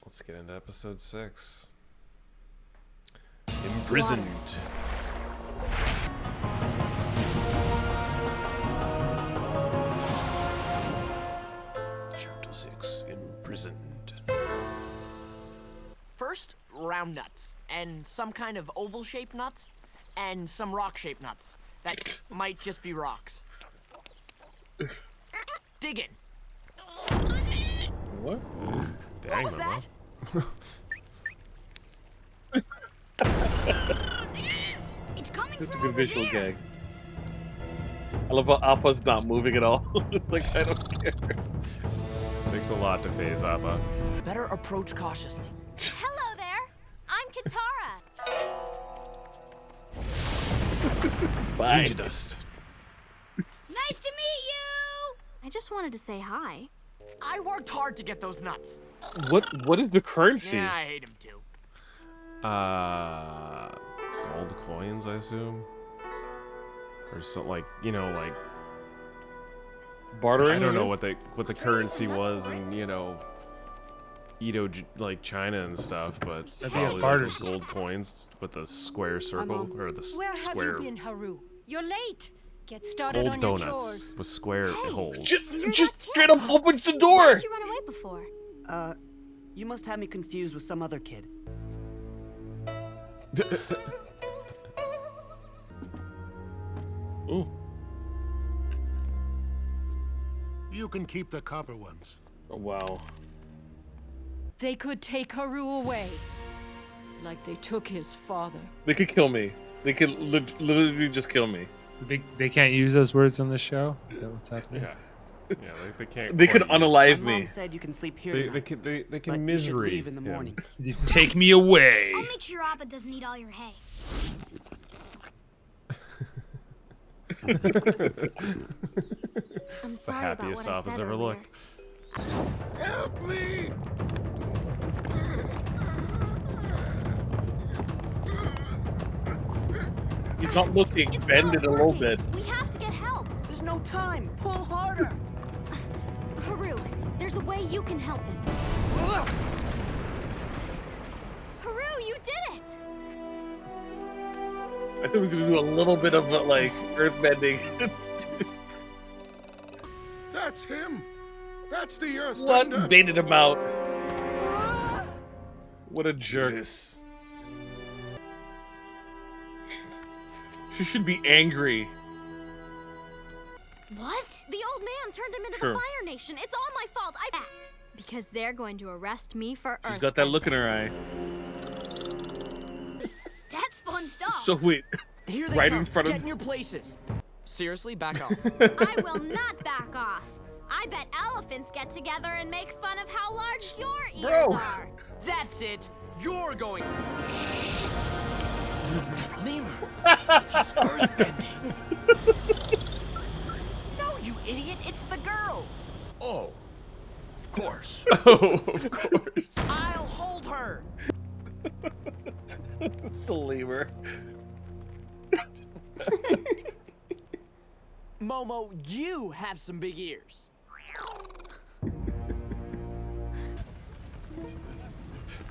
Let's get into episode 6. Imprisoned. Chapter 6. Imprisoned. First, round nuts, and some kind of oval-shaped nuts, and some rock-shaped nuts that might just be rocks. Dig in. What? Dang, What was Mama. that? It's coming That's a from good over visual there. gag. I love how Appa's not moving at all. Like, I don't care. Takes a lot to phase Appa. Better approach cautiously. Hello there. I'm Katara. Bye. Ninja dust. Nice to meet you. I just wanted to say hi. I worked hard to get those nuts. What is the currency? Yeah, I hate him too. Gold coins, I assume? Or something like, you know, like... Bartering? I don't know what the currency was in, you know, Edo, like China and stuff, but That'd be a probably barter like those gold coins with the square circle, or the Where have square you been, Haru? You're late. Get started gold on your donuts chores. with square Hey. holes. Just straight up opens the door! Why did you run away before? You must have me confused with some other kid. Ooh. You can keep the copper ones. Oh, wow. They could take Haru away. Like they took his father. They could kill me. They could literally just kill me. They can't use those words on the show? Is that what's happening? Yeah. Yeah, they can't. They could quite use- unalive My mom me. said you can sleep here They tonight, can, they but can you should misery leave in the him. morning. You take me away. I'll make sure Appa doesn't eat all your hay. I'm The sorry happiest about what I Appa's said ever earlier. looked. Help me! He's not looking. It's Bend not it a little working. bit. We have to get help. There's no time. Pull harder. Haru, there's a way you can help him. Haru, you did it! I think we could do a little bit of like earthbending. That's him! That's the What? earthbender! Baited him out. What a jerk. This. She should be angry. What? The old man turned him into Sure. the Fire Nation. It's all my fault. Because they're going to arrest me for She's got that look in her eye. That's fun stuff. So wait. Here they Right come. in front of- Get in your places. Seriously, back off. I will not back off. I bet elephants get together and make fun of how large your ears Bro. are. That's it. You're going. Lemur. He's earthbending. No, you idiot. It's the girl. Oh, of course. Oh, of course. I'll hold her. It's the lemur. Momo, you have some big ears.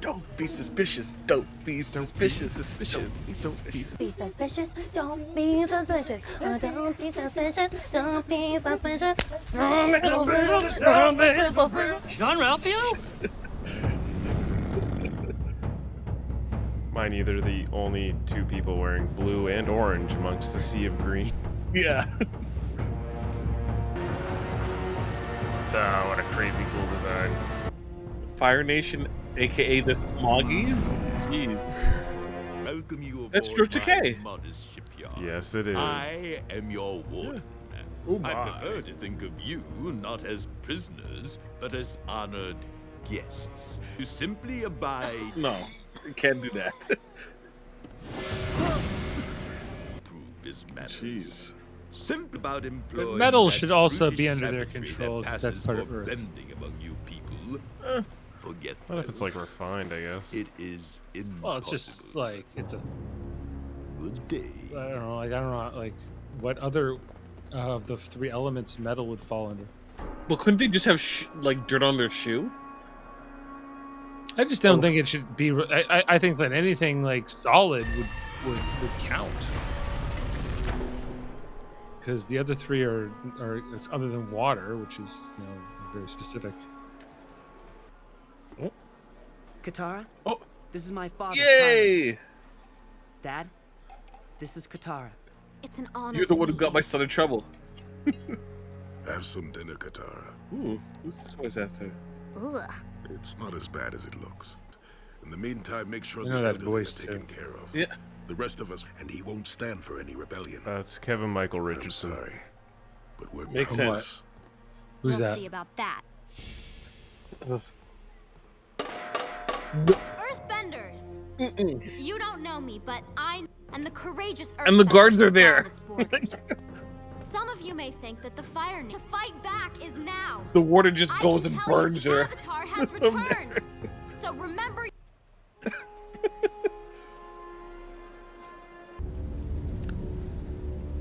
Don't be suspicious. Don't be suspicious. Suspicious. Don't be Be suspicious, don't be suspicious. Oh, don't be suspicious, don't be suspicious. John Ralphio? Mine either the only two people wearing blue and orange amongst the sea of green. Yeah. Oh, what a crazy cool design. Fire Nation, aka the Smoggies. Jeez. Welcome you aboard That's George my Takei. modest shipyard. Yes, it is. I am your warden. Oh I my. prefer to think of you not as prisoners, but as honored guests. You simply abide. No, you can't do that. Prove his manners. Jeez. Simple about employing. metal that should also brutish be under their savagery control, that 'cause that's passes part of for Earth. blending among you people. Forget What if it's them. like refined, I guess? It is impossible. Well, it's just like it's a. Good day. I don't know. Like, what other of the three elements metal would fall under? Well, couldn't they just have like dirt on their shoe? I just don't think it should be. I think that anything like solid would count. Because the other three are it's other than water, which is very specific. Oh. Katara? Oh. This is my father. Yay! Tyler. Dad, this is Katara. It's an honor. You're the to one who meet got you. my son in trouble. Have some dinner, Katara. Ooh, who's this voice actor? Ugh. It's not as bad as it looks. In the meantime, make sure I know the that elderly voice, is taken too. care of. Yeah. The rest of us, and he won't stand for any rebellion. That's Kevin Michael I'm Richardson. sorry, but we're Makes bound. sense. Who's we'll that? see about that. Ugh. Earthbenders. You don't know me, but and the courageous Earthbenders. And the guards are there. its borders. Some of you may think that the to fight back is now. The water just I goes can and tell you burns the her. Avatar has returned. So remember.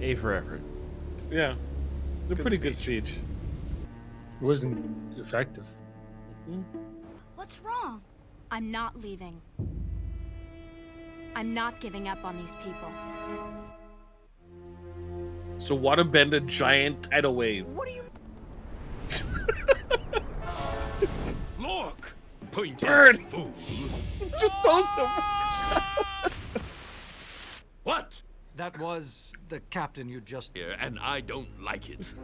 A for effort. Yeah. It's a Good pretty good speech. speech. It wasn't effective. What's wrong? I'm not leaving. I'm not giving up on these people. So waterbend a giant tidal wave. What do you? Look! Point Bird. fool. Just toast him. What? That was the captain you just... Here, and I don't like it.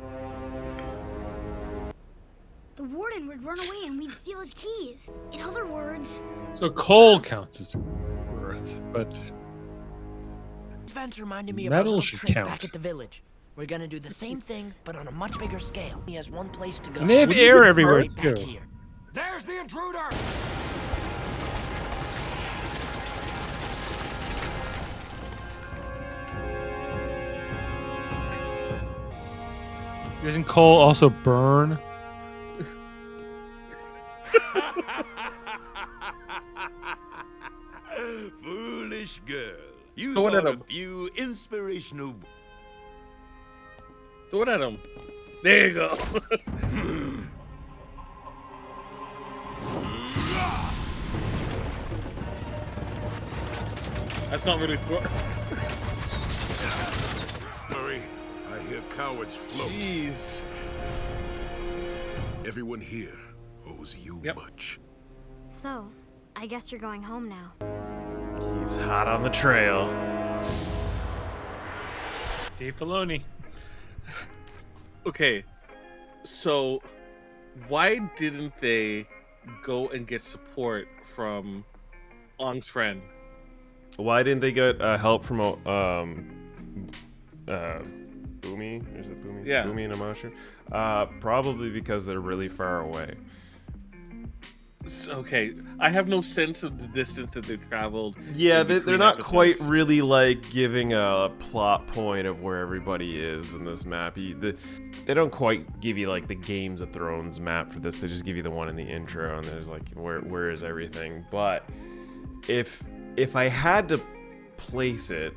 The warden would run away and we'd steal his keys. In other words... So coal counts as Earth, but Events reminded me of Metal our little should trick count. back at the village. We're gonna do the same thing, but on a much bigger scale. He has one place to go. and they have air everywhere Right back too. here. There's the intruder! Doesn't coal also burn? Foolish girl. You Throw it at thought a him. few inspirational... Throw it at him. There you go. That's not really... Hurry, I hear cowards float. Jeez. Everyone here owes you Yep. much. So, I guess you're going home now. He's hot on the trail. Dave Filoni. Okay, so why didn't they go and get support from Ong's friend? Why didn't they get help from Boomy? Is it Boomy? Yeah. Boomy and Amashu? Probably because they're really far away. Okay, I have no sense of the distance that they traveled. Yeah, in they're between not quite episodes. really like giving a plot point of where everybody is in this map. They don't quite give you like the Games of Thrones map for this. They just give you the one in the intro, and there's like where is everything. But if I had to place it,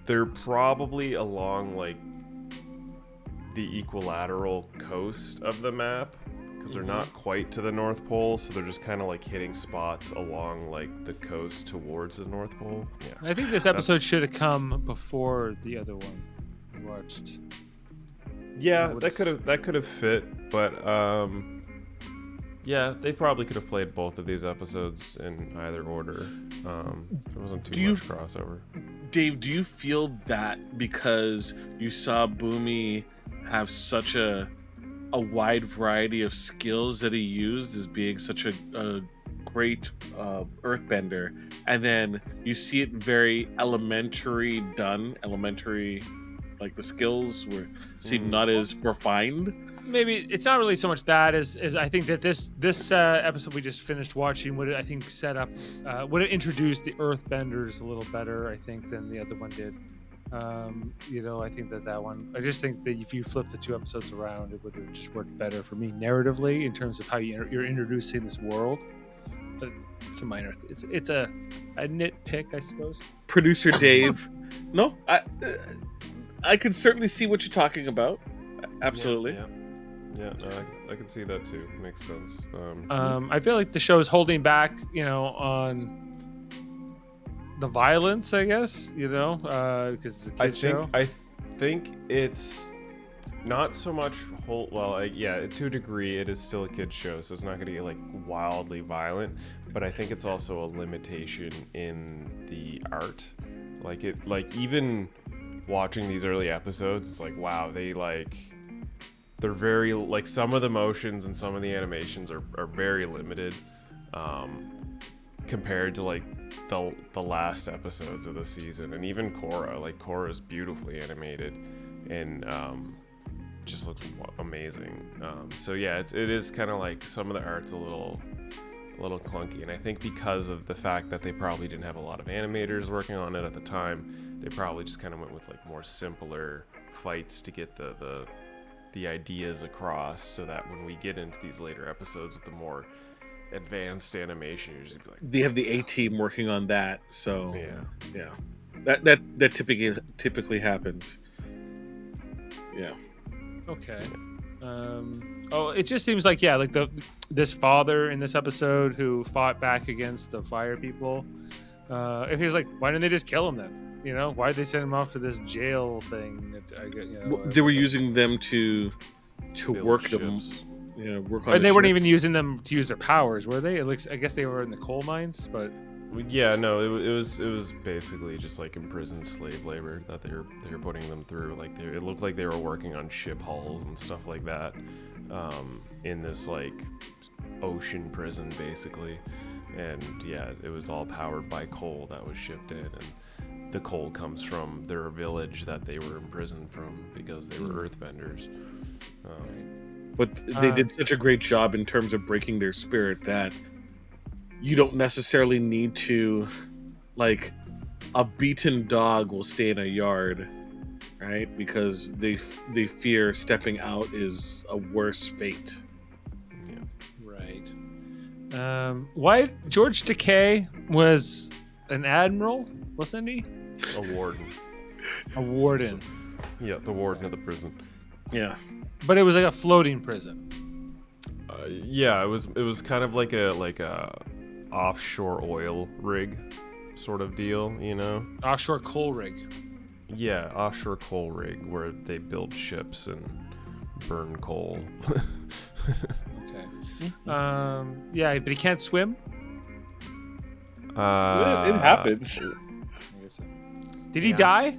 they're probably along like the equilateral coast of the map. Because they're not quite to the North Pole, so they're just kind of like hitting spots along like the coast towards the North Pole. Yeah. I think this episode should have come before the other one we watched. Yeah, What that is- could have fit, but yeah, they probably could have played both of these episodes in either order. There wasn't too much crossover. Dave, do you feel that because you saw Boomy have such a wide variety of skills that he used as being such a great earthbender, and then you see it very elementary, like the skills seem not as refined? Maybe it's not really so much that as I think that this episode we just finished watching would I think set up would have introduced the Earthbenders a little better I think than the other one did. I think that one. I just think that if you flip the two episodes around, it would have just worked better for me narratively in terms of how you're introducing this world. But it's a minor. It's a nitpick, I suppose. Producer Dave, no, I could certainly see what you're talking about. Absolutely. Yeah, no, I can see that too. Makes sense. I feel like the show is holding back, on the violence, I guess, because it's a kid show. I think it's not so much to a degree it is still a kid show, so it's not going to get like wildly violent, but I think it's also a limitation in the art. Like even watching these early episodes, it's like, wow, they're very, like, some of the motions and some of the animations are very limited compared to like the last episodes of the season. And even Korra is beautifully animated and just looks amazing. So yeah, it is kind of like some of the art's a little clunky, and I think because of the fact that they probably didn't have a lot of animators working on it at the time, they probably just kind of went with like more simpler fights to get the ideas across, so that when we get into these later episodes with the more advanced animation, you just be like, they have the A team working on that. So yeah, that typically happens. Yeah. Okay. It just seems like this father in this episode who fought back against the fire people. If he was like, why didn't they just kill him then? Why did they send him off to this jail thing? They were using them to work ships. work on. And they weren't even using them to use their powers, were they? I guess they were in the coal mines, but yeah, no, it was basically just like imprisoned slave labor that they were putting them through. Like it looked like they were working on ship hulls and stuff like that, in this like ocean prison basically. And yeah, it was all powered by coal that was shipped in, and the coal comes from their village that they were imprisoned from because they were earthbenders. But they did such a great job in terms of breaking their spirit that you don't necessarily need to, like, a beaten dog will stay in a yard, right? Because they fear stepping out is a worse fate. Yeah. Right. Why George Takei was an admiral, wasn't he? A warden. A warden. Yeah, the warden of the prison. Yeah. But it was like a floating prison. Yeah, it was kind of like a offshore oil rig sort of deal, Offshore coal rig. Yeah, offshore coal rig where they build ships and burn coal. Okay. Yeah, but he can't swim. It happens. Did he die?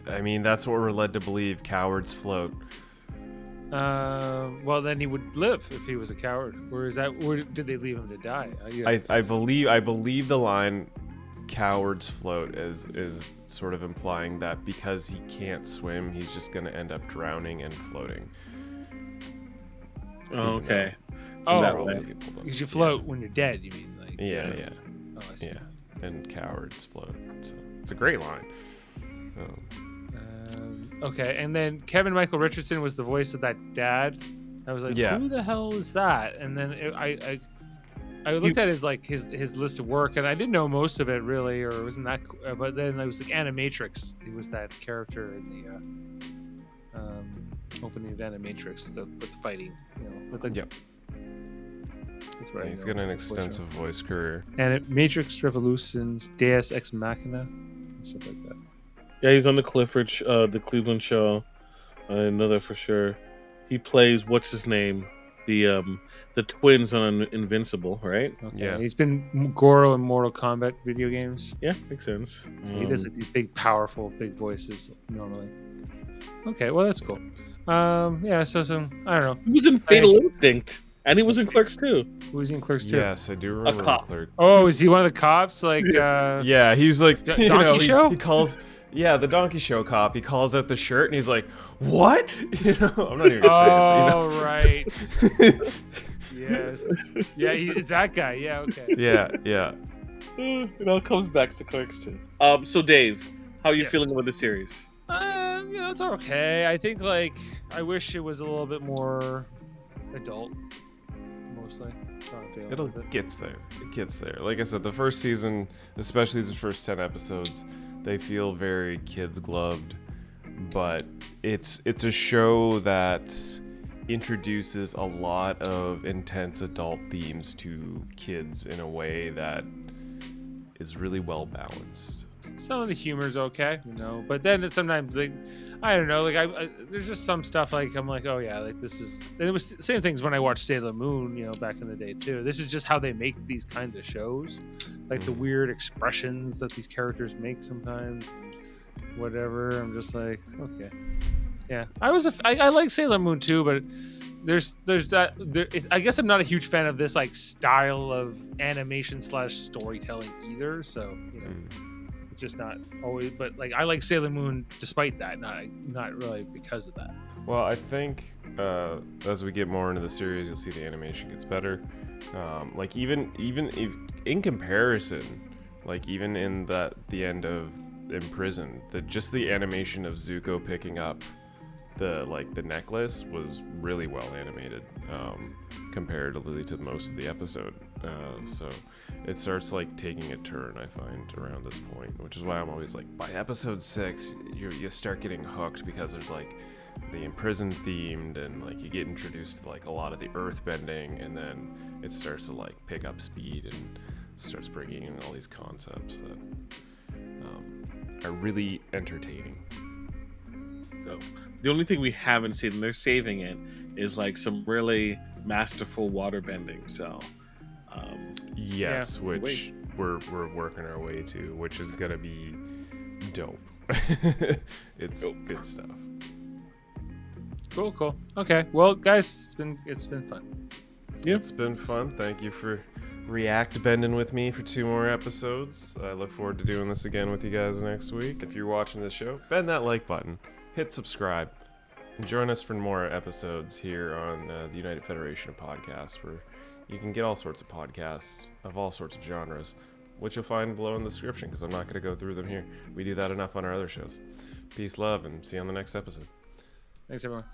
I mean, that's what we're led to believe. Cowards float. Well, then he would live if he was a coward. Or did they leave him to die? I believe the line "cowards float" is sort of implying that because he can't swim, he's just going to end up drowning and floating. Oh, okay. Because you float when you're dead. You mean like? Yeah. Oh, I see. Yeah, and cowards float. So it's a great line. Okay, and then Kevin Michael Richardson was the voice of that dad. I was like, who the hell is that? And then I looked at his list of work, and I didn't know most of it really, or it wasn't that. But then it was like Animatrix. He was that character in the opening of Animatrix with the fighting. Yep. That's right. He's got an extensive voice career. Matrix Revolutions, Deus Ex Machina, and stuff like that. Yeah, he's on the the Cleveland show. I know that for sure. He plays what's his name, the twins on Invincible, right? Okay. Yeah, he's been Goro in Mortal Kombat video games. Yeah, makes sense. So he does these big, powerful, big voices normally. Okay, well that's cool. Yeah, so I don't know. He was in Fatal Instinct, and he was in Clerks too. Who was in Clerks too? Yes, I do remember Clerks. Oh, is he one of the cops? Like, yeah, he's like Donkey Show. He calls. Yeah, the Donkey Show cop. He calls out the shirt and he's like, "What?" I'm not even gonna say it. Oh, right. Yes. Yeah, it's that guy. Yeah. Okay. Yeah. It all comes back to Clerks too. So Dave, how are you feeling about the series? It's okay. I think I wish it was a little bit more adult. Mostly. It gets there. Like I said, the first season, especially the first 10 episodes, they feel very kids gloved, but it's a show that introduces a lot of intense adult themes to kids in a way that is really well balanced. Some of the humor's okay, you know, but then it's sometimes like, I don't know, like I there's just some stuff like I'm like, oh yeah, like this is, and it was the same things when I watched Sailor Moon, you know, back in the day too. This is just how they make these kinds of shows, like the weird expressions that these characters make sometimes, whatever. I'm just like, okay, yeah. I like Sailor Moon too, but there's that I guess I'm not a huge fan of this like style of animation / storytelling either, so you know. It's just not always, but like I like Sailor Moon despite that, not really because of that. Well, I think as we get more into the series, you'll see the animation gets better. Like even if, in comparison, like even in the end of Imprisoned, just the animation of Zuko picking up the necklace was really well animated comparatively to most of the episode. So it starts like taking a turn, I find, around this point, which is why I'm always like, by episode 6 you start getting hooked, because there's like the Imprisoned themed, and like you get introduced to like a lot of the earthbending, and then it starts to like pick up speed and starts bringing in all these concepts that are really entertaining. So the only thing we haven't seen, and they're saving it, is like some really masterful water bending. So yes, yeah, which we're working our way to, which is gonna be dope. It's good stuff. Cool. Okay, well guys, it's been fun. Yep, it's been fun. Thank you for react bending with me for 2 more episodes. I look forward to doing this again with you guys next week. If you're watching this show, bend that like button, hit subscribe, and join us for more episodes here on the United Federation of Podcasts, where you can get all sorts of podcasts of all sorts of genres, which you'll find below in the description, because I'm not going to go through them here. We do that enough on our other shows. Peace, love, and see you on the next episode. Thanks, everyone.